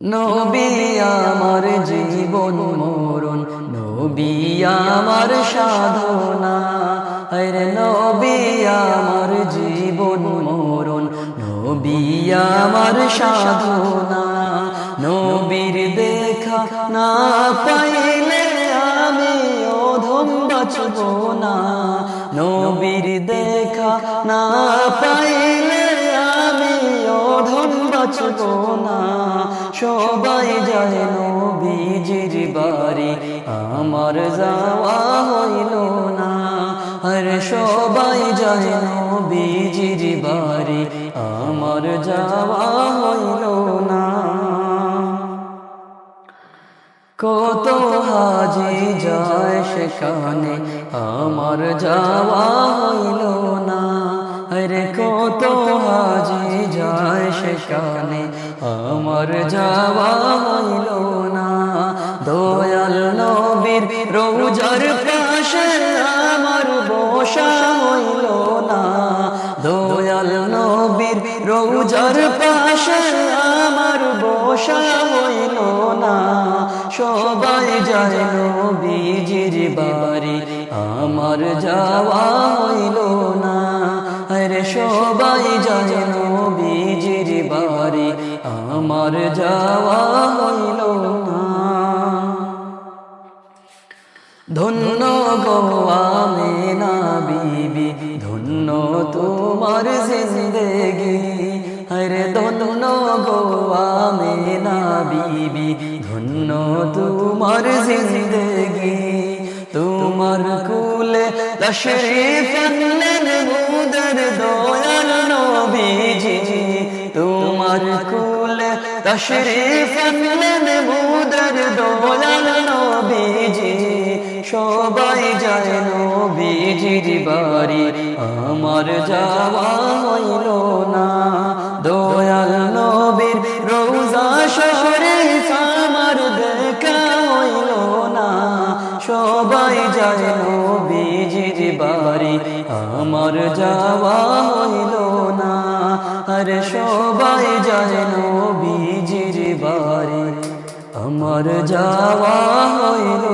নবী আমার জীবন মরণ, নবী আমার সাধনা। আরে নবী আমার জীবন মরণ, নবী আমার সাধনা। নবীর দেখা না পাইলে আমি অধম বাঁচব না। নবীর দেখা না পাইলে আমি অধম বাঁচব না। সবাই যায় নবীজির বাড়ি, আমার যাওয়া হইল না। আরে সবাই যায় নবীজির বাড়ি, আমার যাওয়া হইল না। কত হাজি যায় সেখানে, আমার যাওয়া হইল না। আরে কত হাজি যায় সেখানে, আমার যাওয়া হইল না। দয়াল নবীর রোজার পাশে আমার বসা হইল না। দয়াল নবীর রোজার পাশে আমার বসা হইল না। সবাই যায় নবীজির বাড়ি, আমার যাওয়া হইল না। আরে সবাই যায় নবীজির বাড়ি, আমার যাওয়া হইল না। ধন্য গো আমেনা বিবি, ধন্য তোমার জিন্দেগি। আরে ধন্য গো আমেনা বিবি, ধন্য তোমার জিন্দেগি। তোমার কুলে তশরীফ আনলেন মুদের দয়াল নবীজি। তোমার কুলে তশরীফ আনলেন মুদের দয়াল নবীজি। সবাই যায় নবীজির বাড়ি, আমার যাওয়া হইল না। দয়াল নবীর রোজা শরীফ আমার দেখা হইল না। সবাই যায় নবীজির বাড়ি, আমার যাওয়া হইল না। আরে সবাই যায় নবীজির বাড়ি, আমার যাওয়া হইল